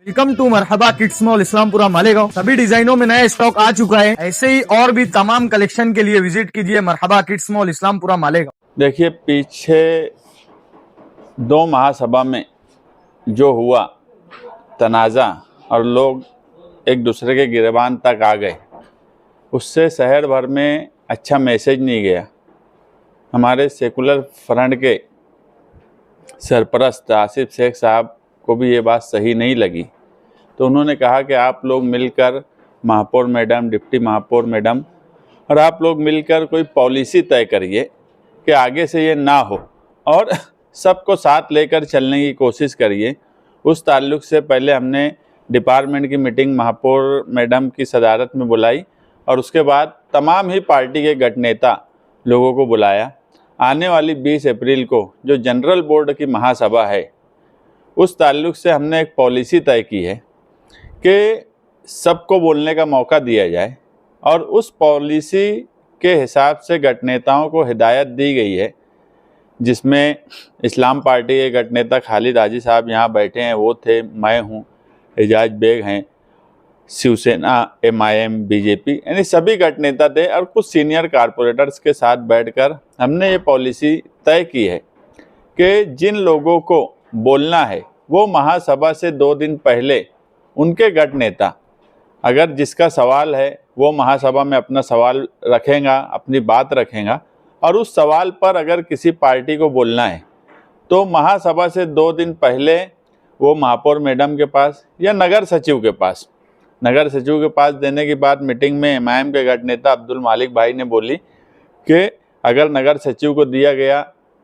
Welcome to Marhaba kids mall Islampura Malegaon. सभी डिजाइनों में नया स्टॉक आ चुका है। ऐसे ही और भी तमाम कलेक्शन के लिए विजिट कीजिए मरहबा किड्स मॉल इस्लामपुरा मालेगांव। देखिए, पीछे 2 महासभा में जो हुआ तनाज़ा और लोग एक दूसरे के गिरबान तक आ गए, उससे शहर भर में अच्छा मैसेज नहीं गया। हमारे सेकुलर फ्रंट के सरपरस्त आसिफ शेख साहब को भी ये बात सही नहीं लगी, तो उन्होंने कहा कि आप लोग मिलकर, महापौर मैडम, डिप्टी महापौर मैडम और आप लोग मिलकर कोई पॉलिसी तय करिए कि आगे से ये ना हो और सबको साथ लेकर चलने की कोशिश करिए। उस ताल्लुक़ से पहले हमने डिपार्टमेंट की मीटिंग महापौर मैडम की सदारत में बुलाई और उसके बाद तमाम ही पार्टी के गठनेता लोगों को बुलाया। आने वाली 20 अप्रैल को जो जनरल बोर्ड की महासभा है, उस ताल्लुक़ से हमने एक पॉलिसी तय की है कि सबको बोलने का मौका दिया जाए और उस पॉलिसी के हिसाब से गठनेताओं को हिदायत दी गई है, जिसमें इस्लाम पार्टी के गठनेता खालिद हाजी साहब यहाँ बैठे हैं, वो थे, मैं हूँ, एजाज बेग हैं, शिवसेना, MIM, BJP, यानी सभी गठनेता थे और कुछ सीनियर कारपोरेटर्स के साथ बैठकर हमने ये पॉलिसी तय की है कि जिन लोगों को बोलना है वो महासभा से 2 दिन पहले उनके गठनेता, अगर जिसका सवाल है वो महासभा में अपना सवाल रखेगा, अपनी बात रखेगा और उस सवाल पर अगर किसी पार्टी को बोलना है तो महासभा से 2 दिन पहले वो महापौर मैडम के पास या नगर सचिव के पास देने की बात मीटिंग में MIM के गठनेता अब्दुल मालिक भाई ने बोली कि अगर नगर सचिव को दिया गया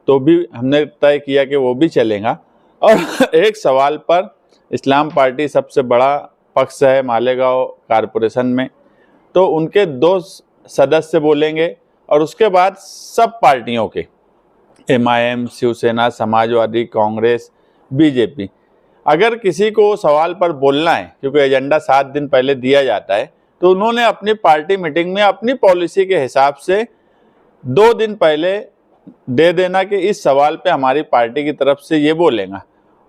तो भी हमने तय किया कि वो भी चलेगा। और एक सवाल पर इस्लाम पार्टी सबसे बड़ा पक्ष है मालेगांव कारपोरेशन में, तो उनके 2 सदस्य बोलेंगे और उसके बाद सब पार्टियों के MIM, शिवसेना, समाजवादी, कांग्रेस, BJP, अगर किसी को सवाल पर बोलना है, क्योंकि एजेंडा 7 दिन पहले दिया जाता है, तो उन्होंने अपनी पार्टी मीटिंग में अपनी पॉलिसी के हिसाब से 2 दिन पहले दे देना कि इस सवाल पे हमारी पार्टी की तरफ से ये बोलेगा।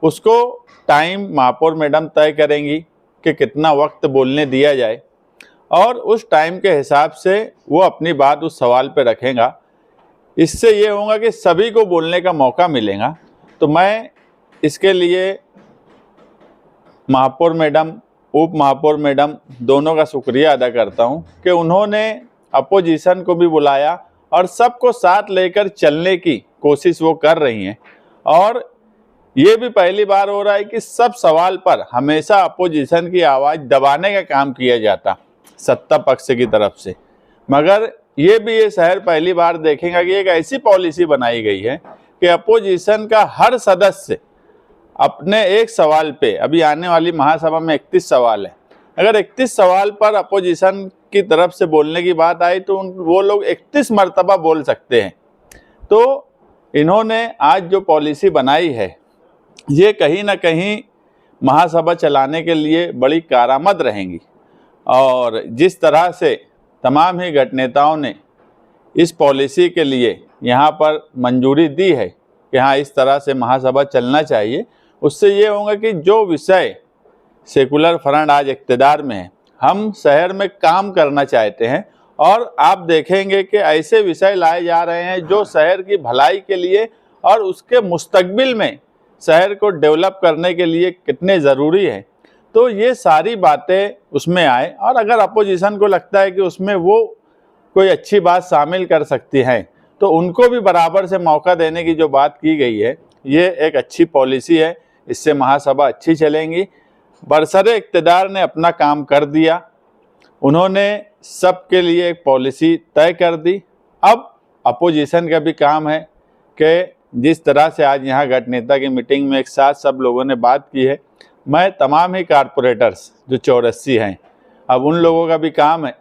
उसको टाइम महापौर मैडम तय करेंगी कि कितना वक्त बोलने दिया जाए और उस टाइम के हिसाब से वो अपनी बात उस सवाल पे रखेगा। इससे ये होगा कि सभी को बोलने का मौका मिलेगा। तो मैं इसके लिए महापौर मैडम, उप महापौर मैडम दोनों का शुक्रिया अदा करता हूं कि उन्होंने अपोजिशन को भी बुलाया और सबको साथ लेकर चलने की कोशिश वो कर रही हैं। और ये भी पहली बार हो रहा है कि सब सवाल पर हमेशा अपोजिशन की आवाज़ दबाने का काम किया जाता सत्ता पक्ष की तरफ से, मगर ये भी ये शहर पहली बार देखेगा कि एक ऐसी पॉलिसी बनाई गई है कि अपोजिशन का हर सदस्य अपने एक सवाल पे, अभी आने वाली महासभा में 31 सवाल है, अगर 31 सवाल पर अपोजिशन की तरफ से बोलने की बात आई तो वो लोग 31 मरतबा बोल सकते हैं। तो इन्होंने आज जो पॉलिसी बनाई है ये कहीं ना कहीं महासभा चलाने के लिए बड़ी कारआमद रहेंगी। और जिस तरह से तमाम ही गठनेताओं ने इस पॉलिसी के लिए यहाँ पर मंजूरी दी है कि हाँ, इस तरह से महासभा चलना चाहिए, उससे ये होगा कि जो विषय सेकुलर फ्रंट आज इक़्तिदार में है, हम शहर में काम करना चाहते हैं और आप देखेंगे कि ऐसे विषय लाए जा रहे हैं जो शहर की भलाई के लिए और उसके मुस्तकबिल में शहर को डेवलप करने के लिए कितने ज़रूरी है। तो ये सारी बातें उसमें आए और अगर अपोजिशन को लगता है कि उसमें वो कोई अच्छी बात शामिल कर सकती हैं तो उनको भी बराबर से मौका देने की जो बात की गई है, ये एक अच्छी पॉलिसी है। इससे महासभा अच्छी चलेंगी। बरसरे इक़्तिदार ने अपना काम कर दिया, उन्होंने सबके लिए एक पॉलिसी तय कर दी। अब अपोजिशन का भी काम है कि जिस तरह से आज यहाँ गठनेता की मीटिंग में एक साथ सब लोगों ने बात की है, मैं तमाम ही कारपोरेटर्स जो 84 हैं, अब उन लोगों का भी काम है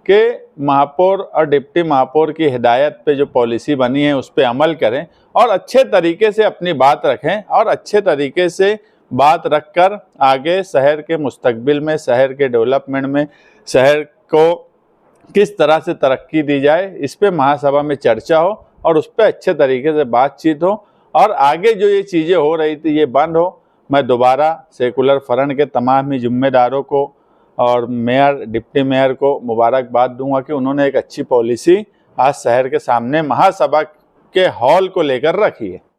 कि महापौर और डिप्टी महापौर की हिदायत पे जो पॉलिसी बनी है उस पर अमल करें और अच्छे तरीके से अपनी बात रखें और अच्छे तरीके से बात रखकर आगे शहर के मुस्तकबिल में, शहर के डेवलपमेंट में, शहर को किस तरह से तरक्की दी जाए, इस पे महासभा में चर्चा हो और उस पर अच्छे तरीके से बातचीत हो और आगे जो ये चीज़ें हो रही थी ये बंद हो। मैं दोबारा सेकुलर फ्रंट के तमाम ही जिम्मेदारों को और मेयर, डिप्टी मेयर को मुबारकबाद दूंगा कि उन्होंने एक अच्छी पॉलिसी आज शहर के सामने महासभा के हॉल को लेकर रखी है।